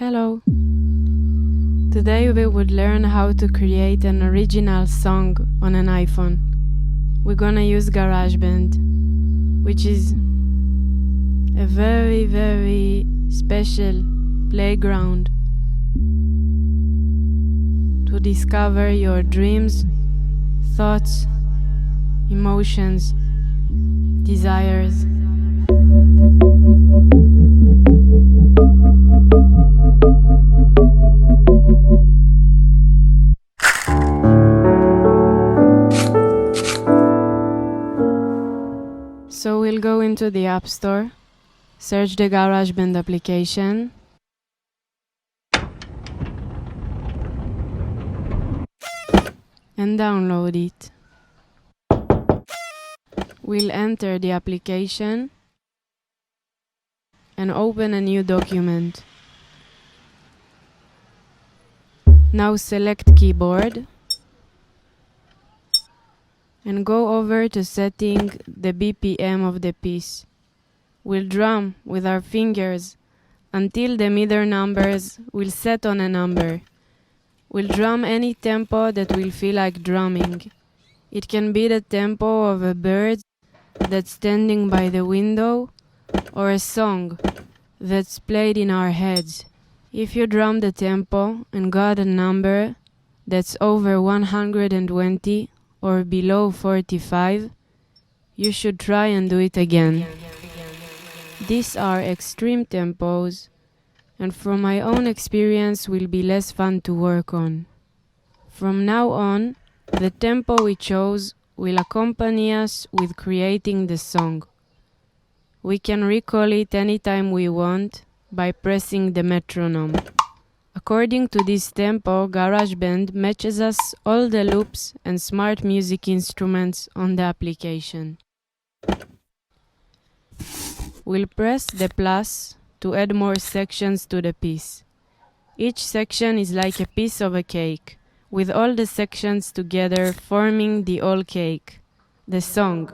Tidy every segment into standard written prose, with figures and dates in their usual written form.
Hello! Today we would learn how to create an original song on an iPhone. We're gonna use GarageBand, which is a very special playground to discover your dreams, thoughts, emotions, desires. So we'll go into the App Store, search the GarageBand application, and download it. We'll enter the application and open a new document. Now select keyboard and go over to setting the BPM of the piece. We'll drum with our fingers until the middle numbers will set on a number. We'll drum any tempo that will feel like drumming. It can be the tempo of a bird that's standing by the window or a song that's played in our heads. If you drum the tempo and got a number that's over 120 or below 45, you should try and do it again. These are extreme tempos, and from my own experience will be less fun to work on. From now on, the tempo we chose will accompany us with creating the song. We can recall it anytime we want by pressing the metronome. According to this tempo, GarageBand matches us all the loops and smart music instruments on the application. We'll press the plus to add more sections to the piece. Each section is like a piece of a cake, with all the sections together forming the whole cake, the song.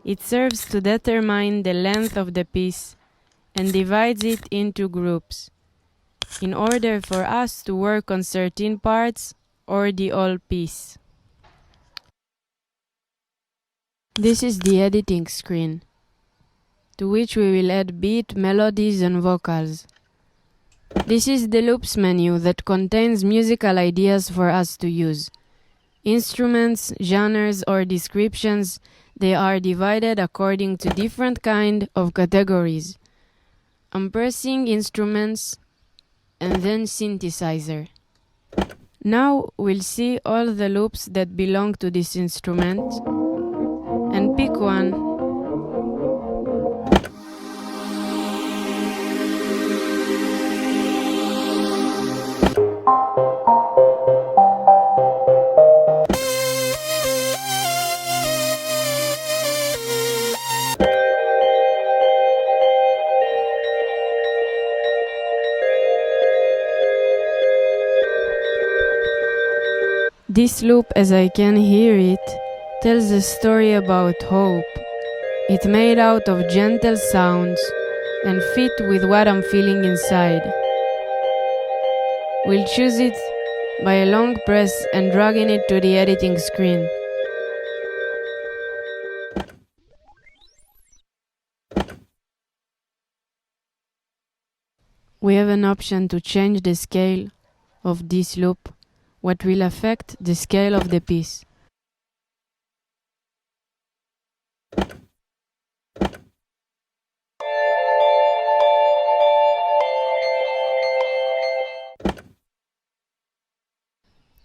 It serves to determine the length of the piece and divides it into groups, in order for us to work on certain parts or the whole piece. This is the editing screen, to which we will add beat, melodies and vocals. This is the loops menu that contains musical ideas for us to use. Instruments, genres or descriptions, they are divided according to different kind of categories. I'm pressing instruments and then synthesizer. Now we'll see all the loops that belong to this instrument and pick one. This loop, as I can hear it, tells a story about hope. It's made out of gentle sounds and fit with what I'm feeling inside. We'll choose it by a long press and dragging it to the editing screen. We have an option to change the scale of this loop, what will affect the scale of the piece.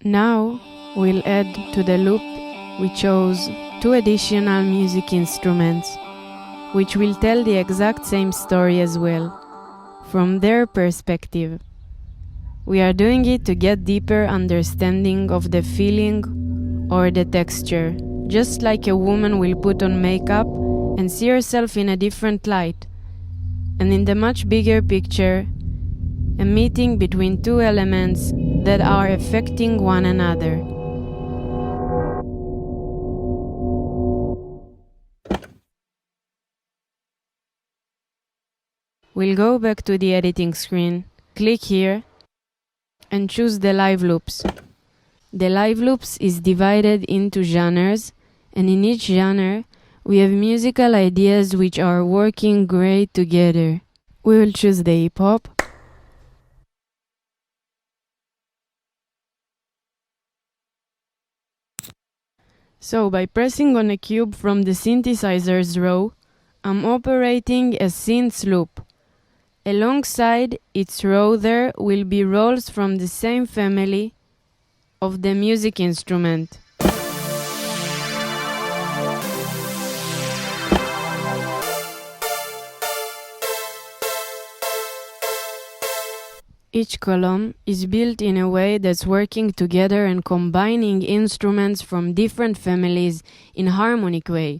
Now we'll add to the loop we chose 2 additional music instruments, which will tell the exact same story as well, from their perspective. We are doing it to get deeper understanding of the feeling or the texture, just like a woman will put on makeup and see herself in a different light. And in the much bigger picture, a meeting between 2 elements that are affecting one another. We'll go back to the editing screen Click here and choose the live loops. The live loops is divided into genres, and in each genre we have musical ideas which are working great together. We will choose the hip hop. So by pressing on a cube from the synthesizer's row, I'm operating a synth loop. Alongside its row there will be rolls from the same family of the music instrument. Each column is built in a way that's working together and combining instruments from different families in harmonic way.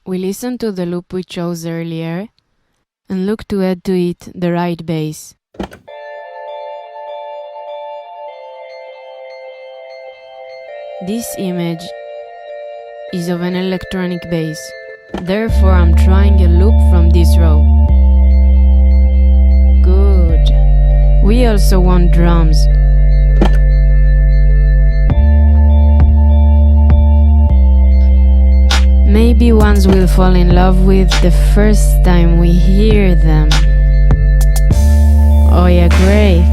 We listen to the loop we chose earlier and look to add to it the right bass. This image is of an electronic bass, therefore I'm trying a loop from this row. Good. We also want drums. Maybe ones we'll fall in love with the first time we hear them. Oh yeah, great!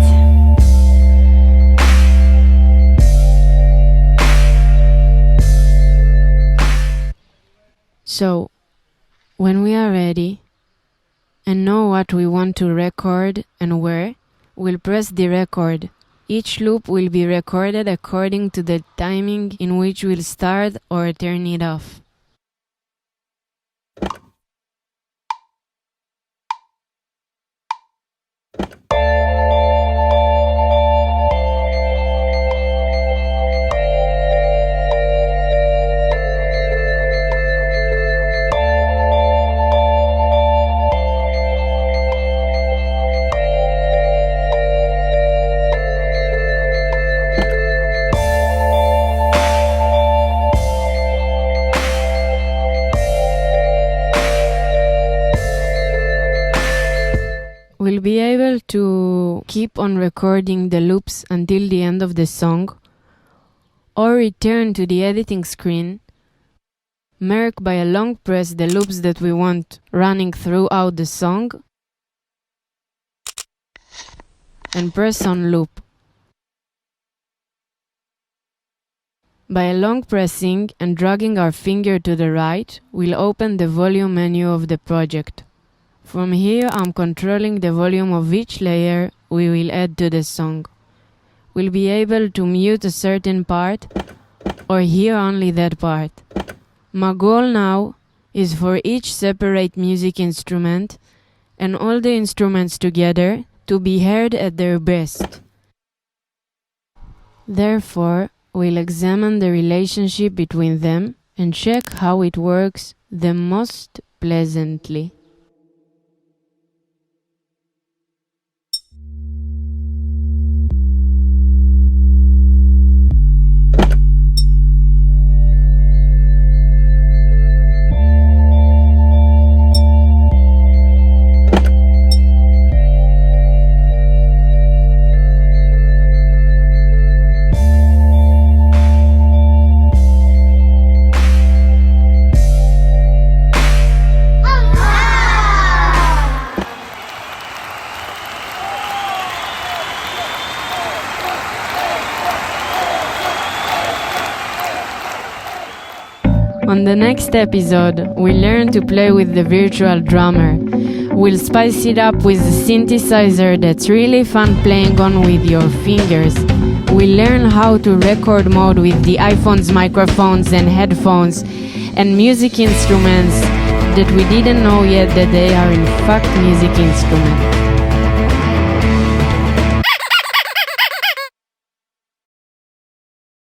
So, when we are ready and know what we want to record and where, we'll press the record. Each loop will be recorded according to the timing in which we'll start or turn it off. We'll be able to keep on recording the loops until the end of the song, or return to the editing screen, mark by a long press the loops that we want running throughout the song, and press on loop. By a long pressing and dragging our finger to the right, we'll open the volume menu of the project. From here, I'm controlling the volume of each layer we will add to the song. We'll be able to mute a certain part or hear only that part. My goal now is for each separate music instrument and all the instruments together to be heard at their best. Therefore, we'll examine the relationship between them and check how it works the most pleasantly. On the next episode, we learn to play with the virtual drummer. We'll spice it up with a synthesizer that's really fun playing on with your fingers. We'll learn how to record mode with the iPhone's microphones and headphones and music instruments that we didn't know yet that they are in fact music instruments.